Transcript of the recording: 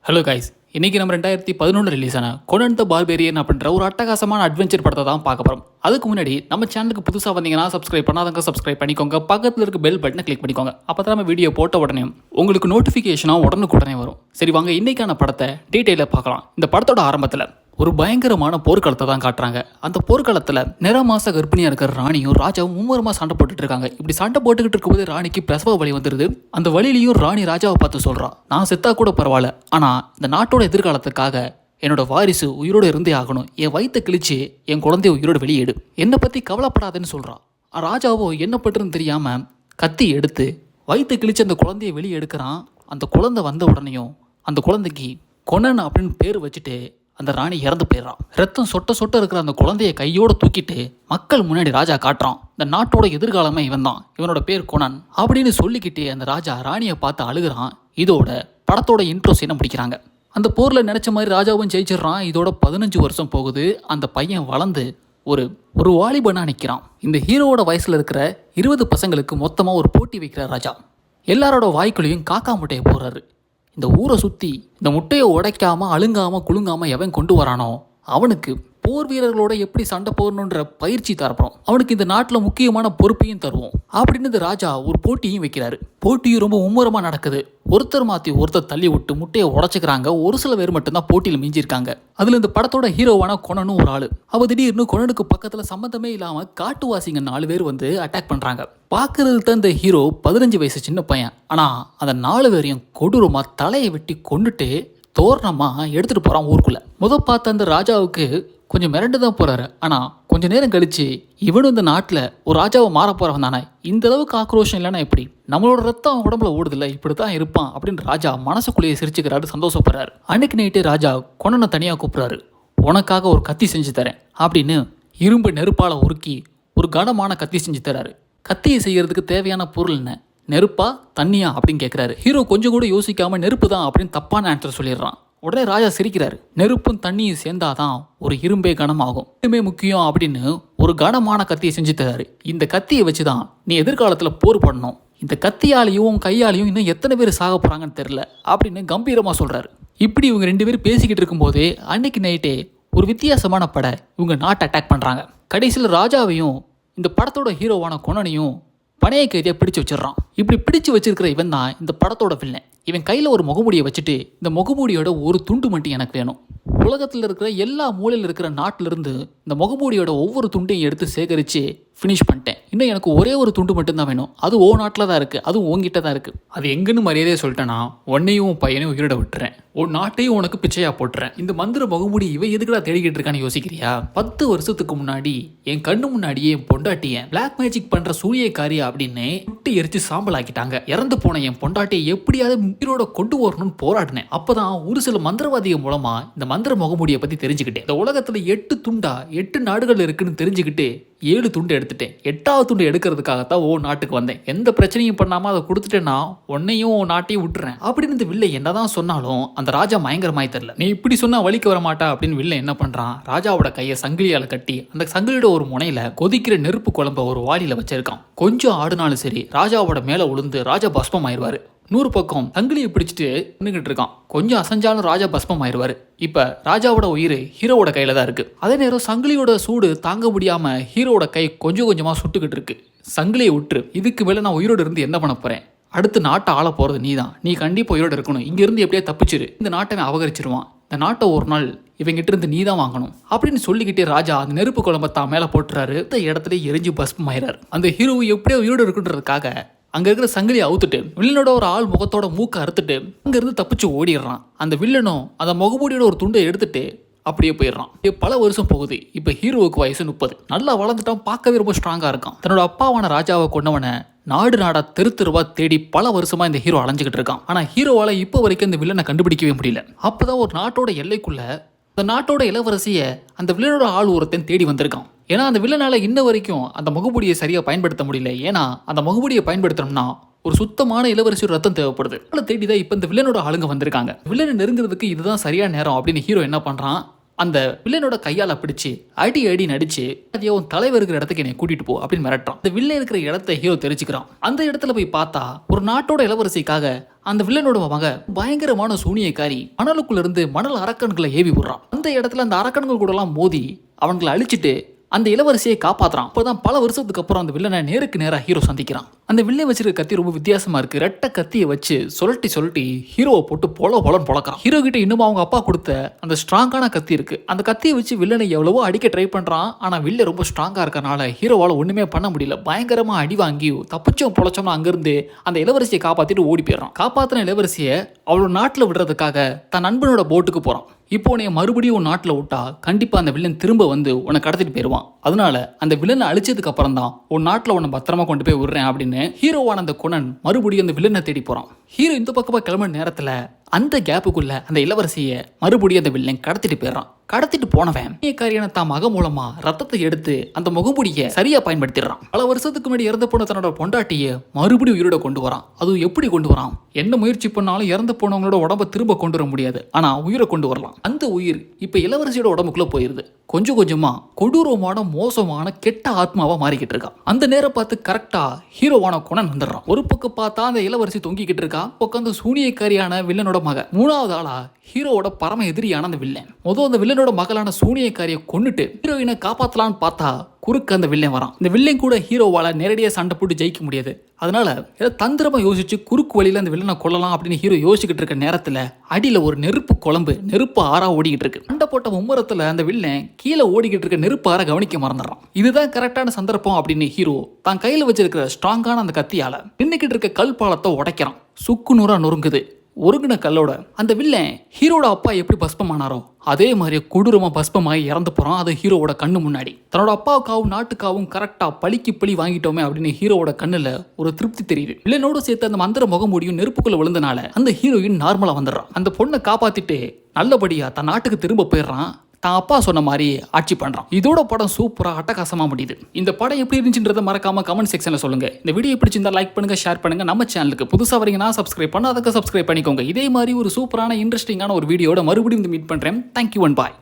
Hello guys, இன்றைக்கி நம்ம 2011 release ஆன கொனன் த பார்பேரியன் அப்படின்ற ஒரு அட்டகாசமான அட்வென்ச்சர் படத்தை தான் பார்க்க போகிறோம். அதுக்கு முன்னாடி நம்ம சேனலுக்கு புதுசாக வந்தீங்கன்னா சப்ஸ்கிரைப் பண்ணாதவங்க சப்ஸ்கிரைப் பண்ணிக்கோங்க. பக்கத்தில் இருக்க பெல் பட்டனை கிளிக் பண்ணிக்கோங்க. அப்போ தான் நம்ம வீடியோ போட்ட உடனே உங்களுக்கு நோட்டிஃபிகேஷனாக உடனுக்குடனே வரும். சரி வாங்க, இன்றைக்கான படத்தை டீட்டெயிலாக பார்க்கலாம். இந்த படத்தோட ஆரம்பத்தில் ஒரு பயங்கரமான போர்க்களத்தை தான் காட்டுறாங்க. அந்த போர்க்களத்தில் நிறமாச கர்ப்பிணியாக இருக்கிற ராணியும் ராஜாவும் மும்முரமாக சண்டை போட்டுட்டு இருக்காங்க. இப்படி சண்டை போட்டுக்கிட்டு இருக்கும்போது ராணிக்கு பிரசவ வலி வந்துடுது. அந்த வழியிலையும் ராணி ராஜாவை பார்த்து சொல்கிறான், நான் செத்தா கூட பரவாயில்ல, ஆனால் இந்த நாட்டோட எதிர்காலத்துக்காக என்னோட வாரிசு உயிரோடு இருந்தே ஆகணும். என் வயிற்றை கிழிச்சு என் குழந்தைய உயிரோடு வெளியேடு, என்னை பற்றி கவலைப்படாதுன்னு சொல்கிறான். ராஜாவோ என்ன பட்டுன்னு தெரியாமல் கத்தி எடுத்து வயிற்றை கிழிச்சு அந்த குழந்தைய வெளியே எடுக்கிறான். அந்த குழந்தை வந்த உடனேயும் அந்த குழந்தைக்கு கொனன் அப்படின்னு பேர் வச்சுட்டு அந்த ராணி இறந்து போயிடறான். ரத்தம் சொட்ட சொட்ட இருக்கிற அந்த குழந்தைய கையோட தூக்கிட்டு மக்கள் முன்னாடி ராஜா காட்டுறான், இந்த நாட்டோட எதிர்காலமே இவன் தான், இவனோட பேர் கொனன் அப்படின்னு சொல்லிக்கிட்டு அந்த ராஜா ராணியை பார்த்து அழுகிறான். இதோட படத்தோட இன்ட்ரோ சீனை முடிக்கிறாங்க. அந்த போரில் நினச்ச மாதிரி ராஜாவும் ஜெயிச்சிடறான். இதோட 15 வருஷம் போகுது. அந்த பையன் வளர்ந்து ஒரு வாலிபனா நிற்கிறான். இந்த ஹீரோவோட வயசில் இருக்கிற 20 பசங்களுக்கு மொத்தமாக ஒரு போட்டி வைக்கிறார் ராஜா. எல்லாரோட வாய்க்குள்ளேயும் காக்கா முட்டையை போடுறாரு. இந்த ஊரை சுற்றி இந்த முட்டையை உடைக்காமல் அழுங்காமல் குலுங்காமல் எவன் கொண்டு வரானோ அவனுக்கு போர் வீரர்களோட எப்படி சண்டை போடணுன்ற பயிற்சி தரப்போம். அவனுக்கு இந்த நாட்டில் முக்கியமான பொறுப்பையும் தருவோம் அப்படின்னு இந்த ராஜா ஒரு போட்டியும் வைக்கிறாரு. போட்டியும் ரொம்ப மும்முரமாக நடக்குது. ஒருத்தர் மாற்றி ஒருத்தர் தள்ளி விட்டு முட்டையை உடச்சிக்கிறாங்க. ஒரு சில பேர் மட்டும்தான் போட்டியில் மிஞ்சிருக்காங்க. அதில் இந்த படத்தோட ஹீரோவான கொனனும் ஒரு ஆள். அவ திடீர்னு கொனனுக்கு பக்கத்தில் சம்மந்தமே இல்லாமல் காட்டுவாசிங்க 4 பேர் வந்து அட்டாக் பண்ணுறாங்க. பார்க்கறதுக்கு தான் இந்த ஹீரோ 15 வயசு சின்ன பையன். ஆனால் அந்த 4 பேரையும் கொடூரமாக தலையை வெட்டி கொண்டுட்டு தோரணமாக எடுத்துகிட்டு போகிறான் ஊருக்குள்ளே. பார்த்த அந்த ராஜாவுக்கு கொஞ்சம் மிரண்டு தான் போகிறாரு. ஆனால் கொஞ்சம் நேரம் கழித்து இவனும் இந்த நாட்டில் ஒரு ராஜாவை மாற போகிறவன் தானே, இந்த அளவுக்கு ஆக்ரோஷம் இல்லைன்னா எப்படி, நம்மளோட ரத்தம் அவன் உடம்புல ஓடுதில்ல, இப்படி தான் இருப்பான் அப்படின்னு ராஜா மனசுக்குள்ளேயே சிரிச்சுக்கிறாரு, சந்தோஷப்படுறாரு. அன்னைக்கு நைட்டு ராஜா கொனனை தனியாக கூப்பிட்றாரு. உனக்காக ஒரு கத்தி செஞ்சு தரேன் அப்படின்னு இரும்பு நெருப்பால் உருக்கி ஒரு கனமான கத்தி செஞ்சு தராரு. கத்தியை செய்யறதுக்கு தேவையான பொருள் என்ன, நெருப்பா தண்ணியா அப்படின்னு கேட்குறாரு. ஹீரோ கொஞ்சம் கூட யோசிக்காமல் நெருப்பு தான் அப்படின்னு தப்பான ஆன்சர் சொல்லிடுறான். உடனே ராஜா சிரிக்கிறாரு. நெருப்பும் தண்ணியும் சேர்ந்தாதான் ஒரு இரும்பே கனமாகும், இரும்பே முக்கியம் அப்படின்னு ஒரு கனமான கத்தியை செஞ்சு தராரு. இந்த கத்தியை வச்சு தான் நீ எதிர்காலத்தில் போர் பண்ணணும், இந்த கத்தியாலையும் கையாலையும் இன்னும் எத்தனை பேர் சாக போகிறாங்கன்னு தெரில அப்படின்னு கம்பீரமாக சொல்கிறாரு. இப்படி இவங்க 2 பேரும் பேசிக்கிட்டு இருக்கும்போதே அன்னைக்கு நைட்டே ஒரு வித்தியாசமான படை இவங்க நாட்டை அட்டாக் பண்ணுறாங்க. கடைசியில் ராஜாவையும் இந்த படத்தோட ஹீரோவான கொனனையும் பணைய கைதியாக பிடிச்சு வச்சிடறான். இப்படி பிடிச்சு வச்சிருக்கிற இவன் தான் இந்த படத்தோட வில்லன். இவன் கையில் ஒரு முகமூடியை வச்சுட்டு, இந்த முகமூடியோட ஒரு துண்டு மட்டும் எனக்கு வேணும், உலகத்தில் இருக்கிற எல்லா மூலையில் இருக்கிற நாட்டிலிருந்து இந்த முகமூடியோட ஒவ்வொரு துண்டையும் எடுத்து சேகரித்து ஃபினிஷ் பண்ணிட்டேன், இன்னும் எனக்கு ஒரே ஒரு துண்டு மட்டும்தான் வேணும், அது ஓ நாட்டில் தான் இருக்குது, அதுவும் உங்ககிட்ட தான் இருக்குது, அது எங்கன்னு மரியாதையை சொல்லிட்டேன்னா உன்னையும் பையனையும் உயிரிட விட்டுறேன், உன் நாட்டையும் உனக்கு பிச்சையாக போட்டுறேன். இந்த மந்திர முகமூடி இவன் எதுக்குடா தேடிக்கிட்டு இருக்கான்னு யோசிக்கிறியா? 10 வருஷத்துக்கு முன்னாடி என் கண்ணு முன்னாடியே என் பொண்டாட்டியை பிளாக் மேஜிக் பண்ணுற சூரியக்காரியா அப்படின்னு சுட்டி எரிச்சு சாம்பல் ஆக்கிட்டாங்க. இறந்து போன என் பொண்டாட்டியை எப்படியாவது உயிரோட கொண்டு வரணும்னு போராடினேன். அப்போதான் ஒரு சில மந்திரவாதிகள் மூலமா இந்த மந்திர முகமூடியை பற்றி தெரிஞ்சுக்கிட்டேன். இந்த உலகத்தில் 8 துண்டா 8 நாடுகள் இருக்குன்னு தெரிஞ்சுக்கிட்டு 7 துண்டு எடுத்துட்டேன். 8வது துண்டு எடுக்கிறதுக்காகத்தான் நாட்டுக்கு வந்தேன். எந்த பிரச்சனையும் பண்ணாமல் அதை கொடுத்துட்டேன்னா உன்னையும் நாட்டையும் விட்டுறேன் அப்படின்னு இந்த வில்லை என்னதான் சொன்னாலும் அந்த ராஜா பயங்கரமாய் தெரியல. நீ இப்படி சொன்னா வலிக்க வர மாட்டா அப்படின்னு வில்லை என்ன பண்றான், ராஜாவோட கையை சங்கிலியால கட்டி அந்த சங்கிலியோட ஒரு முனையில கொதிக்கிற நெருப்பு குழம்ப ஒரு வாளியில வச்சிருக்கான். கொஞ்சம் ஆடுனாலும் சரி ராஜாவோட மேல உளுந்து ராஜா பஸ்பம் ஆயிடுவாரு. 100 பக்கம் சங்கிலியை பிடிச்சிட்டு நின்றுகிட்டு இருக்கான். கொஞ்சம் அசைஞ்சாலும் ராஜா பஸ்பம் ஆயிடுவாரு. இப்ப ராஜாவோட உயிர் ஹீரோவோட கையில தான் இருக்கு. அதே நேரம் சங்கிலியோட சூடு தாங்க முடியாம ஹீரோவோட கை கொஞ்சம் கொஞ்சமா சுட்டுக்கிட்டு இருக்கு. சங்கிலியை விட்டுரு, இதுக்கு மேல நான் உயிரோடு இருந்து என்ன பண்ண போறேன், அடுத்து நாட்டை ஆள போறது நீ தான், நீ கண்டிப்பா உயிரோடு இருக்கணும், இங்க இருந்து எப்படியா தப்பிச்சிரு, இந்த நாட்டை அபகரிச்சிருவான், இந்த நாட்டை ஒரு நாள் இவங்கிட்ட இருந்து நீ தான் வாங்கணும் அப்படின்னு சொல்லிக்கிட்டே ராஜா அந்த நெருப்பு குழம்பை தான் மேல போட்டுறாரு. இந்த இடத்துல எரிஞ்சு பஸ்பம் ஆயிறாரு. அந்த ஹீரோ எப்படியோ உயிரோடு இருக்குன்றதுக்காக அங்க இருக்கிற சங்கிலியை அவுத்துட்டு வில்லனோட ஒரு ஆள் முகத்தோட மூக்க அறுத்துட்டு அங்க இருந்து தப்பிச்சு ஓடிடுறான். அந்த வில்லனும் அந்த முகமூடியோட ஒரு துண்டை எடுத்துட்டு அப்படியே போயிடுறான். பல வருஷம் போகுது. இப்ப ஹீரோவுக்கு வயசு 30. நல்லா வளர்ந்துட்டான், பார்க்கவே ரொம்ப ஸ்ட்ராங்கா இருக்கான். தன்னோட அப்பாவான ராஜாவை கொண்டவனை நாடு நாடா தெருவா தேடி பல வருஷமா இந்த ஹீரோ அலைஞ்சுக்கிட்டு இருக்கான். ஆனா ஹீரோவால இப்போ வரைக்கும் இந்த வில்லனை கண்டுபிடிக்கவே முடியல. அப்பதான் ஒரு நாட்டோட எல்லைக்குள்ள அந்த நாட்டோட இளவரசியை அந்த வில்லனோட ஆள் ஒருத்தன் தேடி வந்திருக்கான். ஏன்னா அந்த வில்லனால இன்ன வரைக்கும் அந்த முகமூடியை சரியா பயன்படுத்த முடியல. ஏன்னா அந்த முகமூடியை பயன்படுத்தணும்னா ஒரு சுத்தமான இளவரசி ரத்தம் தேவைப்படுது. அவளை தேடிதான் இப்ப இந்த வில்லனோட ஆளுங்க வந்திருக்காங்க. வில்லனை நெருங்குறதுக்கு இதுதான் சரியான நேரம் அப்படின்னு ஹீரோ என்ன பண்றான், அந்த வில்லனோட கையால பிடிச்சு அடி நடிச்சு உன் தலைவர் இருக்கிற இடத்துக்கு என்னை கூட்டிட்டு போ அப்படின்னு மிரட்டான். அந்த வில்லன் இருக்கிற இடத்த ஹீரோ தெரிஞ்சுக்கிறான். அந்த இடத்துல போய் பார்த்தா ஒரு நாட்டோட இளவரசிக்காக அந்த வில்லனோட மக பயங்கரமான சூனியக்காரி மணலுக்குள்ள இருந்து மணல் அரக்கன்களை ஏவி விடுறான். அந்த இடத்துல அந்த அரக்கன்கள் கூட எல்லாம் மோதி அவங்களை அழிச்சிட்டு அந்த இளவரசியை காப்பாத்துறான். அப்பதான் பல வருஷத்துக்கு அப்புறம் அந்த வில்லனை நேருக்கு நேரா ஹீரோ சந்திக்கிறான். அந்த வில்லன் வச்சிருக்க கத்தி ரொம்ப வித்தியாசமா இருக்கு. ரெட்ட கத்தியை வச்சு சொல்லி ஹீரோவை போட்டு பொலன்னு பொழக்கிறான். ஹீரோ கிட்ட இன்னும் அவங்க அப்பா கொடுத்த அந்த ஸ்ட்ராங்கான கத்தி இருக்கு. அந்த கத்தியை வச்சு வில்லனை எவ்வளவோ அடிக்க ட்ரை பண்றான். ஆனா வில்லன் ரொம்ப ஸ்ட்ராங்கா இருக்கறனால ஹீரோவால ஒண்ணுமே பண்ண முடியல. பயங்கரமா அடி வாங்கி தப்பிச்சோம் பொழைச்சோம்னா அங்கிருந்து அந்த இளவரசியை காப்பாத்திட்டு ஓடி போயிடறான். காப்பாத்தின இளவரசியை அவளோட நாட்டுல விடுறதுக்காக தன் நண்பனோட போட்டுக்கு போறான். இப்போ உன்னை மறுபடியும் உன் நாட்டில் விட்டா கண்டிப்பா அந்த வில்லன் திரும்ப வந்து உன்னை கடத்திட்டு போயிடுவான். அதனால அந்த வில்லனை அழிச்சதுக்கு அப்புறம் தான் உன் நாட்டில் உன்னை பத்திரமா கொண்டு போய் விடுறேன் அப்படின்னு ஹீரோவான அந்த கொனன் மறுபடியும் அந்த வில்லனை தேடி போறான். ஹீரோ இந்த பக்கமா கிளம்புற நேரத்துல அந்த கேப்புக்குள்ள அந்த இளவரசியை மறுபடியும் அந்த வில்லன் கடத்திட்டு போயிடறான். கடத்திட்டு போனவன் காரியான தான் மக மூலமா ரத்தத்தை எடுத்து அந்த முகமுடிய சரியா பயன்படுத்திடுறான். பல வருஷத்துக்கு முன்னாடி இறந்து போன தன்னோட பொண்டாட்டிய மறுபடியும் உயிரோட கொண்டு வரான். அதுவும் எப்படி கொண்டு வரான்? என்ன முயற்சி பண்ணாலும் இறந்து போனவங்களோட உடம்ப திரும்ப கொண்டு வர முடியாது. ஆனா உயிரை கொண்டு வரலாம். அந்த உயிர் இப்ப இளவரசியோட உடம்புக்குள்ள போயிருது. கொஞ்சம் கொஞ்சமா கொடூரமான மோசமான கெட்ட ஆத்மாவா மாறிக்கிட்டு இருக்கான். அந்த நேரம் பார்த்து கரெக்டா ஹீரோவான கொனன் வந்துடுறான். ஒரு பக்கம் பார்த்தா அந்த இளவரசி தொங்கிக்கிட்டு இருக்கா. பக்கம் அந்த சூனியக்காரியான வில்லனோட மக. மூணாவது ஆளா ஹீரோவோட பரம எதிரியான அந்த வில்லன். அந்த வில்லனோட மகளான சூனியக்காரியை கொன்னுட்டு ஹீரோயினை காப்பாத்தலான்னு பார்த்தா குறுக்கு அந்த வில்லன் வரான். இந்த வில்லன் கூட ஹீரோவால நேரடியாக சண்டை போட்டு ஜெயிக்க முடியாது. அதனால ஏதோ தந்திரமா யோசிச்சு குறுக்கு வழியில அந்த வில்லனை கொல்லலாம் அப்படின்னு ஹீரோ யோசிச்சுக்கிட்டு இருக்க நேரத்துல அடியில ஒரு நெருப்பு ஆறா ஓடிக்கிட்டு இருக்கு. சண்டை போட்ட மும்முரத்துல அந்த வில்லன் கீழே ஓடிக்கிட்டு இருக்க நெருப்பு ஆற கவனிக்க மறந்துடுறான். இதுதான் கரெக்டான சந்தர்ப்பம் அப்படின்னு ஹீரோ தான் கையில வச்சிருக்கிற ஸ்ட்ராங்கான அந்த கத்தியால நின்னுக்கிட்டு இருக்க கல் பாலத்தை உடைக்கிறான். சுக்கு நூறா நொறுங்குது. ஒருங்கின கல்லோட அந்த வில்லன் ஹீரோட அப்பா எப்படி பஸ்பமானாரோ அதே மாதிரி கொடூரமா பஸ்பமாகி இறந்து போறான். அது ஹீரோவோட கண்ணு முன்னாடி. தன்னோட அப்பாவுக்காவும் நாட்டுக்காவும் கரெக்டா பழி வாங்கிட்டோமே அப்படின்னு ஹீரோவோட கண்ணுல ஒரு திருப்தி தெரியுது. வில்லனோட சேர்த்து அந்த மந்திர முகமூடியும் நெருப்புக்குள்ள விழுந்தனால அந்த ஹீரோயின் நார்மலா வந்துடுறான். அந்த பொண்ணை காப்பாத்திட்டு நல்லபடியா தன் நாட்டுக்கு திரும்ப போயிடுறான். தான் அப்பா சொன்ன மாதிரி ஆட்சி பண்றான். இதோட படம் சூப்பரா அட்டகாசமா முடியுது. இந்த படம் எப்படி இருந்துச்சுன்றதை மறக்காம கமெண்ட் செக்ஷன்ல சொல்லுங்க. இந்த வீடியோ பிடிச்சிருந்தா லைக் பண்ணுங்க, ஷேர் பண்ணுங்க. நம்ம சேனலுக்கு புதுசா வரீங்கன்னா சப்ஸ்கிரைப் பண்ணாதவங்க சப்ஸ்கிரைப் பண்ணிக்கோங்க. இதே மாதிரி ஒரு சூப்பரான இன்ட்ரெஸ்டிங்கான ஒரு வீடியோட மறுபடியும் மீட் பண்றேன். Thank you and bye.